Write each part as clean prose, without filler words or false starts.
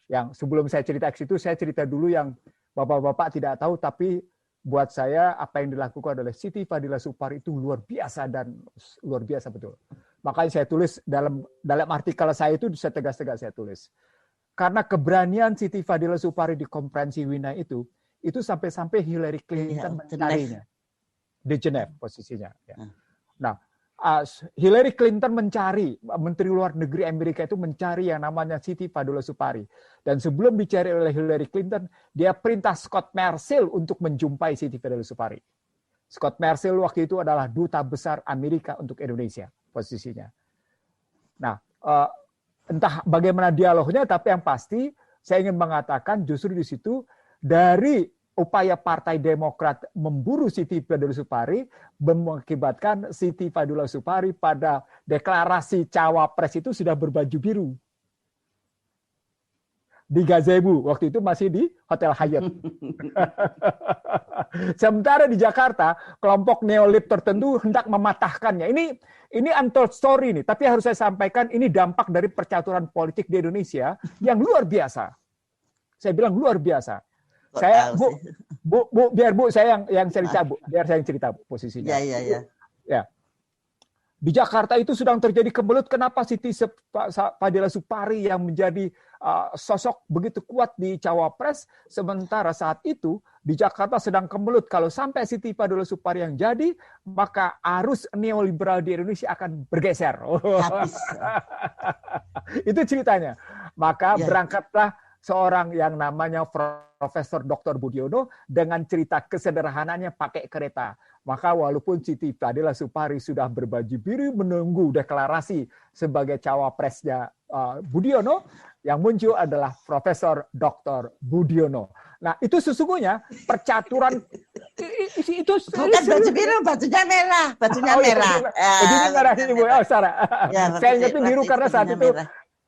Yang sebelum saya cerita ke situ, saya cerita dulu yang bapak-bapak tidak tahu, tapi buat saya apa yang dilakukan oleh Siti Fadila Supari itu luar biasa dan luar biasa betul. Makanya saya tulis dalam artikel saya itu, saya tegas-tegas saya tulis. Karena keberanian Siti Fadila Supari di konferensi Wina itu sampai-sampai Hillary Clinton mencarinya. Di Geneva posisinya. Ya. Nah, Hillary Clinton mencari, Menteri Luar Negeri Amerika itu mencari yang namanya Siti Fadila Supari. Dan sebelum dicari oleh Hillary Clinton, dia perintah Scott Marciel untuk menjumpai Siti Fadila Supari. Scott Marciel waktu itu adalah duta besar Amerika untuk Indonesia posisinya. Nah, entah bagaimana dialognya, tapi yang pasti saya ingin mengatakan justru di situ dari upaya Partai Demokrat memburu Siti Fadila Supari mengakibatkan Siti Fadila Supari pada deklarasi cawapres itu sudah berbaju biru. Di Gazebo, waktu itu masih di Hotel Hyatt. Sementara di Jakarta, kelompok neolib tertentu hendak mematahkannya. Ini untold story nih, tapi harus saya sampaikan ini dampak dari percaturan politik di Indonesia yang luar biasa. Saya bilang luar biasa. Saya Bu, biar Bu saya yang cerita Bu, biar saya yang cerita Bu, posisinya. Ya. Di Jakarta itu sedang terjadi kemelut. Kenapa Siti Fadila Supari yang menjadi sosok begitu kuat di cawapres, sementara saat itu di Jakarta sedang kemelut. Kalau sampai Siti Fadila Supari yang jadi, maka arus neoliberal di Indonesia akan bergeser. Itu ceritanya. Maka berangkatlah seorang yang namanya Profesor Dr. Budiono dengan cerita kesederhananya pakai kereta. Maka walaupun Siti Fadila Supari sudah berbaju biru menunggu deklarasi sebagai cawapresnya Budiono, yang muncul adalah Profesor Dr. Budiono. Nah, itu sesungguhnya percaturan itu bukan baju biru, bajunya merah, bajunya merah. Bajunya merah Ibu. Oh, Sarah. Saya ingatnya biru karena saat itu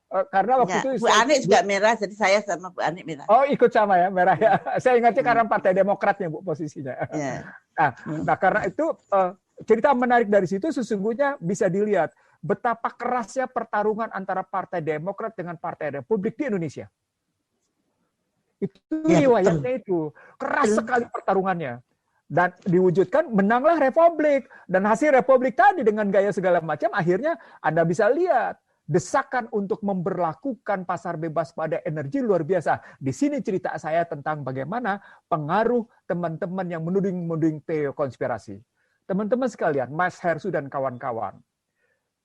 karena waktu itu Bu Ani juga merah, jadi saya sama Bu Ani merah. Oh, ikut sama ya, merah ya. Saya ingatnya karena Partai Demokratnya Bu posisinya. Nah, karena itu cerita menarik dari situ sesungguhnya bisa dilihat betapa kerasnya pertarungan antara Partai Demokrat dengan Partai Republik di Indonesia. Itu riwayatnya itu keras sekali pertarungannya. Dan diwujudkan menanglah Republik, dan hasil Republik tadi dengan gaya segala macam akhirnya Anda bisa lihat desakan untuk memberlakukan pasar bebas pada energi luar biasa. Di sini cerita saya tentang bagaimana pengaruh teman-teman yang menuding teori konspirasi. Teman-teman sekalian, Mas Hersu dan kawan-kawan,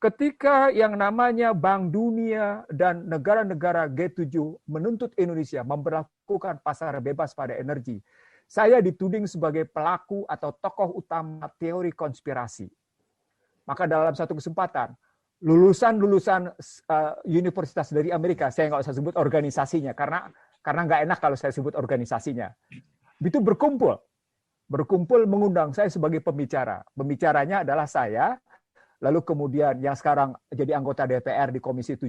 ketika yang namanya Bank Dunia dan negara-negara G7 menuntut Indonesia memberlakukan pasar bebas pada energi, saya dituding sebagai pelaku atau tokoh utama teori konspirasi. Maka dalam satu kesempatan, lulusan universitas dari Amerika, saya nggak usah sebut organisasinya karena nggak enak kalau saya sebut organisasinya. Itu berkumpul mengundang saya sebagai pembicara. Pembicaranya adalah saya, lalu kemudian yang sekarang jadi anggota DPR di Komisi 7,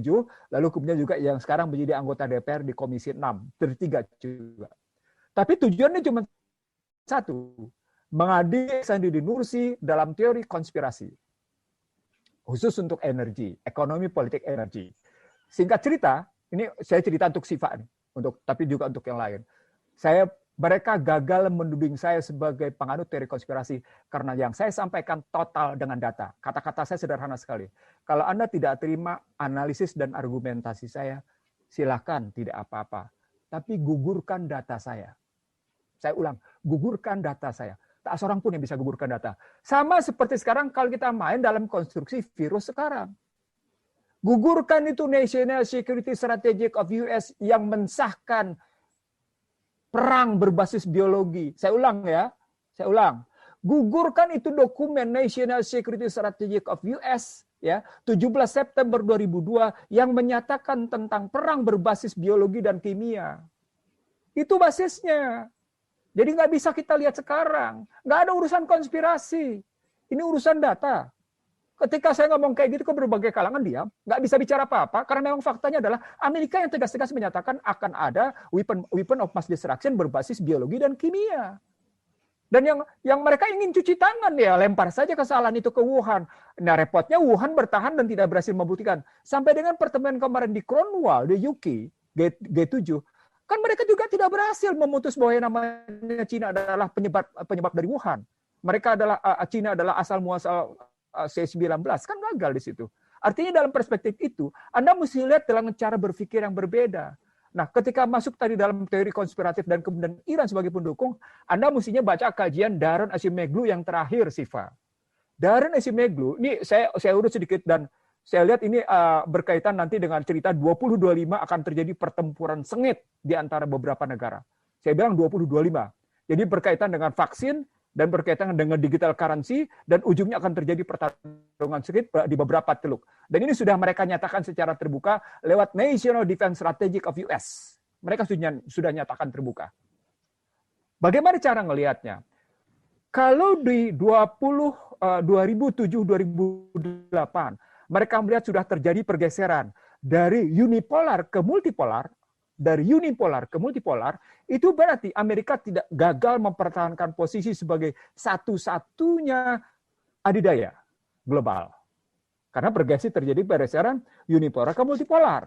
lalu kemudian juga yang sekarang menjadi anggota DPR di Komisi 6, bertiga juga. Tapi tujuannya cuma satu, mengadili Sandi Nursi dalam teori konspirasi. Khusus untuk energi, ekonomi politik energi. Singkat cerita, ini saya cerita untuk Siva nih, tapi juga untuk yang lain. Mereka gagal menuding saya sebagai penganut teori konspirasi karena yang saya sampaikan total dengan data. Kata-kata saya sederhana sekali. Kalau Anda tidak terima analisis dan argumentasi saya, silakan, tidak apa-apa. Tapi gugurkan data saya. Saya ulang, gugurkan data saya. Tak seorang pun yang bisa gugurkan data. Sama seperti sekarang kalau kita main dalam konstruksi virus sekarang. Gugurkan itu National Security Strategy of US yang mensahkan perang berbasis biologi. Saya ulang ya. Saya ulang. Gugurkan itu dokumen National Security Strategy of US ya, 17 September 2002 yang menyatakan tentang perang berbasis biologi dan kimia. Itu basisnya. Jadi nggak bisa kita lihat sekarang. Nggak ada urusan konspirasi. Ini urusan data. Ketika saya ngomong kayak gitu ke berbagai kalangan diam. Nggak bisa bicara apa-apa. Karena memang faktanya adalah Amerika yang tegas-tegas menyatakan akan ada weapon of mass destruction berbasis biologi dan kimia. Dan yang mereka ingin cuci tangan ya lempar saja kesalahan itu ke Wuhan. Nah repotnya Wuhan bertahan dan tidak berhasil membuktikan. Sampai dengan pertemuan kemarin di Cornwall, di UK. G7, kan mereka juga tidak berhasil memutus bahwa yang namanya Cina adalah penyebab dari Wuhan. Mereka adalah Cina adalah asal muasal C19, kan gagal di situ. Artinya dalam perspektif itu, Anda mesti lihat dalam cara berpikir yang berbeda. Nah, ketika masuk tadi dalam teori konspiratif dan kemudian Iran sebagai pendukung, Anda mestinya baca kajian Daron Acemoglu yang terakhir, Siva. Daron Acemoglu, ini saya urut sedikit dan saya lihat ini berkaitan nanti dengan cerita 2025 akan terjadi pertempuran sengit di antara beberapa negara. Saya bilang 2025. Jadi berkaitan dengan vaksin dan berkaitan dengan digital currency dan ujungnya akan terjadi pertarungan sengit di beberapa teluk. Dan ini sudah mereka nyatakan secara terbuka lewat National Defense Strategy of US. Mereka sudah nyatakan terbuka. Bagaimana cara ngelihatnya? Kalau di 2007-2008 mereka melihat sudah terjadi pergeseran dari unipolar ke multipolar, itu berarti Amerika tidak gagal mempertahankan posisi sebagai satu-satunya adidaya global. Karena terjadi pergeseran unipolar ke multipolar.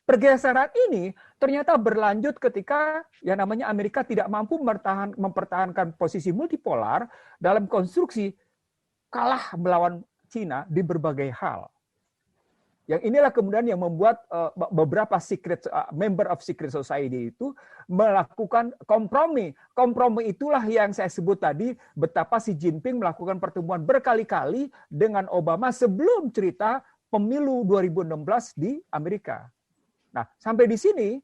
Pergeseran ini ternyata berlanjut ketika yang namanya Amerika tidak mampu mempertahankan posisi multipolar dalam konstruksi kalah melawan Cina di berbagai hal. Yang inilah kemudian yang membuat beberapa member of secret society itu melakukan kompromi. Kompromi itulah yang saya sebut tadi betapa Xi Jinping melakukan pertemuan berkali-kali dengan Obama sebelum cerita pemilu 2016 di Amerika. Nah, sampai di sini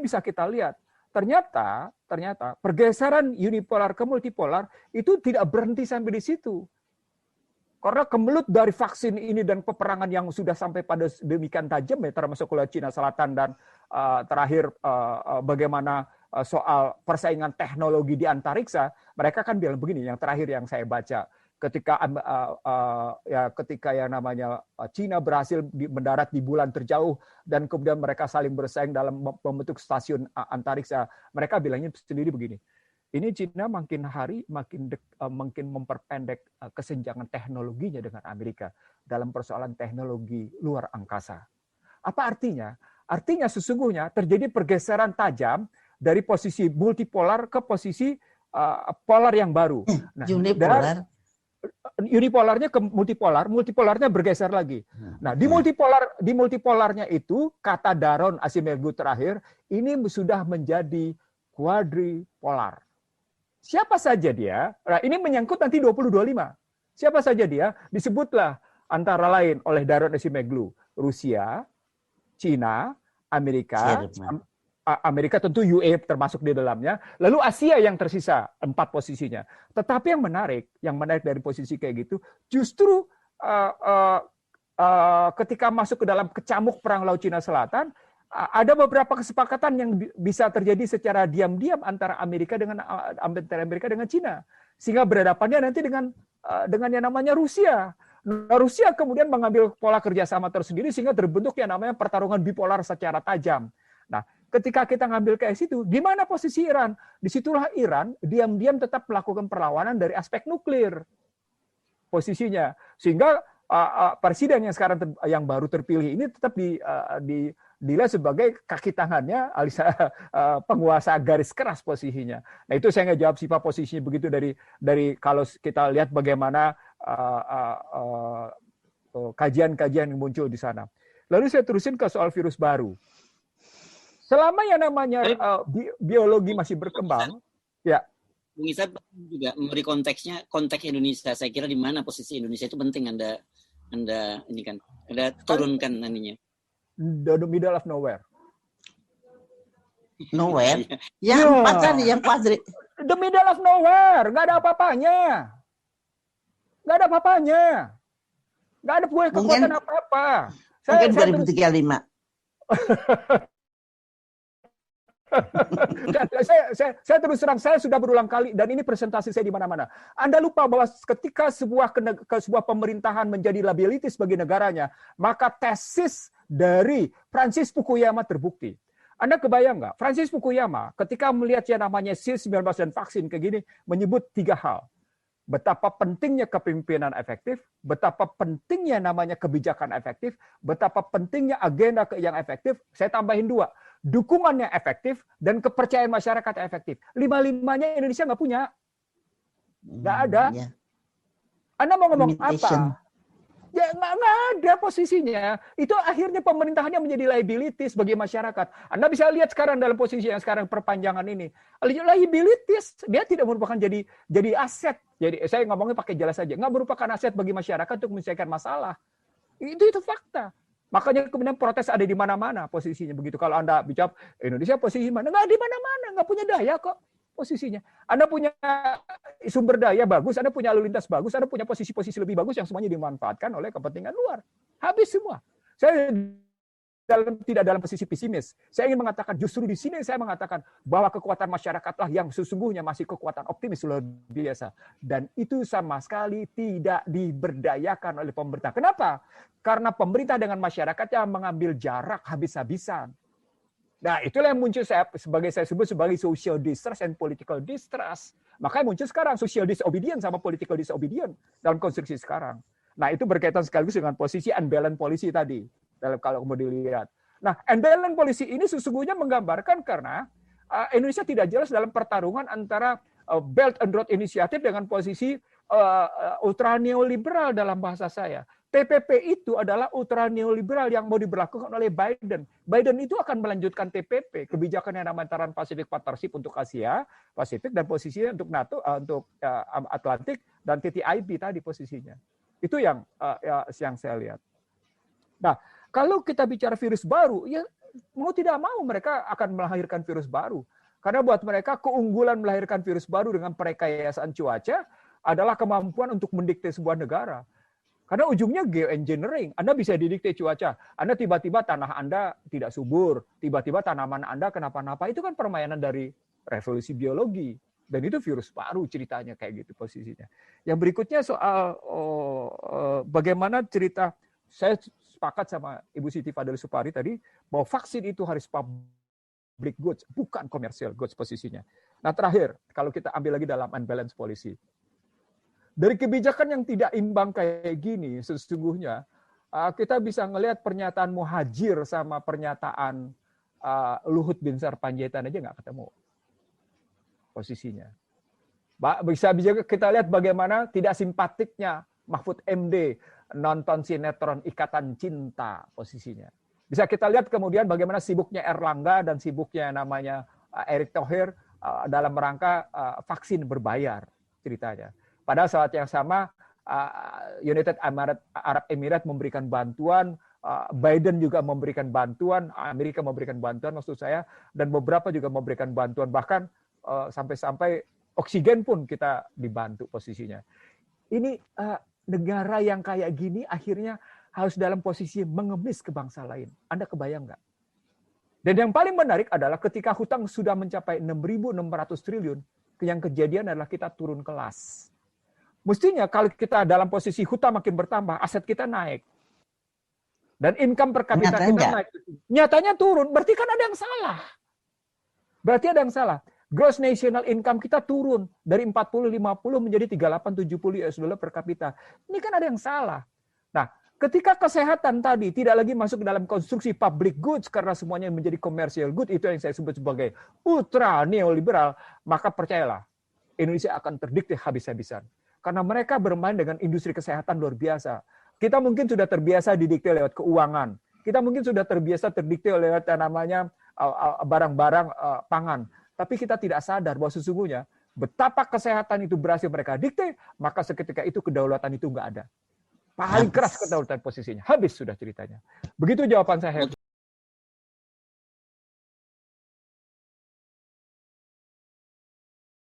bisa kita lihat ternyata pergeseran unipolar ke multipolar itu tidak berhenti sampai di situ. Karena kemelut dari vaksin ini dan peperangan yang sudah sampai pada demikian tajam ya, termasuk oleh Cina Selatan dan terakhir bagaimana soal persaingan teknologi di antariksa, mereka kan bilang begini, yang terakhir yang saya baca, ketika yang namanya Cina berhasil mendarat di bulan terjauh dan kemudian mereka saling bersaing dalam membentuk stasiun antariksa, mereka bilangnya sendiri begini. Ini Cina makin hari makin memperpendek kesenjangan teknologinya dengan Amerika dalam persoalan teknologi luar angkasa. Apa artinya? Artinya sesungguhnya terjadi pergeseran tajam dari posisi multipolar ke posisi polar yang baru. Nah, unipolarnya ke multipolar, multipolarnya bergeser lagi. Nah, di multipolarnya itu kata Daron Acemoglu terakhir ini sudah menjadi quadripolar. Siapa saja dia? Nah, ini menyangkut nanti 2025. Siapa saja dia? Disebutlah antara lain oleh Daron Acemoglu, Rusia, Cina, Amerika, Amerika tentu UE termasuk di dalamnya, lalu Asia yang tersisa 4 posisinya. Tetapi yang menarik dari posisi kayak gitu, justru ketika masuk ke dalam kecamuk perang Laut Cina Selatan, ada beberapa kesepakatan yang bisa terjadi secara diam-diam antara Amerika dengan Cina, sehingga berhadapannya nanti dengan yang namanya Rusia. Nah, Rusia kemudian mengambil pola kerjasama tersendiri sehingga terbentuk yang namanya pertarungan bipolar secara tajam. Nah, ketika kita ngambil ke situ, di mana posisi Iran? Disitulah Iran diam-diam tetap melakukan perlawanan dari aspek nuklir posisinya, sehingga presiden yang sekarang yang baru terpilih ini tetap dilihat sebagai kaki tangannya penguasa garis keras posisinya. Nah, itu saya nggak jawab sifat posisinya begitu dari kalau kita lihat bagaimana kajian-kajian yang muncul di sana. Lalu saya terusin ke soal virus baru. Selama yang namanya biologi masih berkembang, ya. Bung Isa juga memberi konteks Indonesia. Saya kira di mana posisi Indonesia itu penting Anda ini kan, Anda turunkan nantinya. The middle of nowhere. Nowhere? Yang empat tadi, yang kuadrit. The middle of nowhere, nggak ada apa-apanya. Nggak ada apa-apanya. Nggak ada kekuatan apa-apa. Mungkin 2035. Saya terus terang, saya sudah berulang kali dan ini presentasi saya di mana-mana. Anda lupa bahwa ketika sebuah pemerintahan menjadi liabilitis bagi negaranya, maka tesis dari Francis Fukuyama terbukti. Anda kebayang nggak? Francis Fukuyama ketika melihat yang namanya SARS-19 dan vaksin kayak gini menyebut 3 hal. betapa pentingnya kepemimpinan efektif, betapa pentingnya namanya kebijakan efektif, betapa pentingnya agenda yang efektif. Saya tambahin 2, dukungan yang efektif dan kepercayaan masyarakat yang efektif. 5-5-nya Indonesia nggak punya. Nggak ada. Ya. Anda mau ngomong apa? Ya nggak ada posisinya. Itu akhirnya pemerintahannya menjadi liabilities bagi masyarakat. Anda bisa lihat sekarang dalam posisi yang sekarang perpanjangan ini. Liabilities, dia tidak merupakan jadi aset. Jadi saya ngomongnya pakai jelas saja. Nggak merupakan aset bagi masyarakat untuk menyelesaikan masalah. Itu fakta. Makanya kemudian protes ada di mana-mana posisinya begitu. Kalau Anda bicara Indonesia posisi mana? Nggak di mana-mana. Nggak punya daya kok posisinya. Anda punya sumber daya bagus, Anda punya lalu lintas bagus, Anda punya posisi-posisi lebih bagus yang semuanya dimanfaatkan oleh kepentingan luar. Habis semua. Saya tidak dalam posisi pesimis. Saya ingin mengatakan justru di sini saya mengatakan bahwa kekuatan masyarakatlah yang sesungguhnya masih kekuatan optimis luar biasa. Dan itu sama sekali tidak diberdayakan oleh pemerintah. Kenapa? Karena pemerintah dengan masyarakatnya mengambil jarak habis-habisan. Nah, itulah yang muncul saya sebut sebagai social distrust and political distrust. Makanya muncul sekarang social disobedience sama political disobedience dalam konstruksi sekarang. Nah, itu berkaitan sekaligus dengan posisi unbalanced policy tadi. Kalau mau dilihat. Nah, unbalanced policy ini sesungguhnya menggambarkan karena Indonesia tidak jelas dalam pertarungan antara Belt and Road Initiative dengan posisi ultra neoliberal dalam bahasa saya. TPP itu adalah ultra neoliberal yang mau diberlakukan oleh Biden. Biden itu akan melanjutkan TPP, kebijakan yang namanya Trans-Pacific Partnership untuk Asia, Pasifik, dan posisinya untuk NATO, untuk Atlantik, dan TTIP tadi posisinya. Itu yang saya lihat. Nah, kalau kita bicara virus baru, ya mau tidak mau mereka akan melahirkan virus baru. Karena buat mereka keunggulan melahirkan virus baru dengan perekayasaan cuaca adalah kemampuan untuk mendikte sebuah negara. Karena ujungnya geoengineering. Anda bisa didikte cuaca. Anda tiba-tiba tanah Anda tidak subur. Tiba-tiba tanaman Anda kenapa-napa. Itu kan permainan dari revolusi biologi. Dan itu virus baru ceritanya kayak gitu posisinya. Yang berikutnya soal bagaimana cerita. Saya sepakat sama Ibu Siti Fadil Supari tadi. Bahwa vaksin itu harus public goods. Bukan commercial goods posisinya. Nah terakhir, kalau kita ambil lagi dalam unbalanced policy. Dari kebijakan yang tidak imbang kayak gini, sesungguhnya kita bisa ngelihat pernyataan Muhadjir sama pernyataan Luhut Binsar Panjaitan aja nggak ketemu posisinya. Bisa kita lihat bagaimana tidak simpatiknya Mahfud MD nonton sinetron Ikatan Cinta posisinya. Bisa kita lihat kemudian bagaimana sibuknya Erlangga dan sibuknya namanya Erick Thohir dalam rangka vaksin berbayar ceritanya. Pada saat yang sama, United Arab Emirates memberikan bantuan, Biden juga memberikan bantuan, Amerika memberikan bantuan maksud saya, dan beberapa juga memberikan bantuan, bahkan sampai-sampai oksigen pun kita dibantu posisinya. Ini negara yang kayak gini akhirnya harus dalam posisi mengemis ke bangsa lain. Anda kebayang nggak? Dan yang paling menarik adalah ketika hutang sudah mencapai 6.600 triliun, yang kejadian adalah kita turun kelas. Mestinya kalau kita dalam posisi hutang makin bertambah, aset kita naik. Dan income per kapita kita naik. Nyatanya turun, berarti kan ada yang salah. Berarti ada yang salah. Gross national income kita turun dari 40-50 menjadi 38-70 US dollar per kapita. Ini kan ada yang salah. Nah, ketika kesehatan tadi tidak lagi masuk dalam konstruksi public goods karena semuanya menjadi commercial good, itu yang saya sebut sebagai ultra neoliberal, maka percayalah, Indonesia akan terdikte habis-habisan. Karena mereka bermain dengan industri kesehatan luar biasa. Kita mungkin sudah terbiasa didikte lewat keuangan. Kita mungkin sudah terbiasa terdikte lewat namanya barang-barang pangan. Tapi kita tidak sadar bahwa sesungguhnya betapa kesehatan itu berhasil mereka dikte, maka seketika itu kedaulatan itu nggak ada. Paling keras kedaulatan posisinya. Habis sudah ceritanya. Begitu jawaban saya.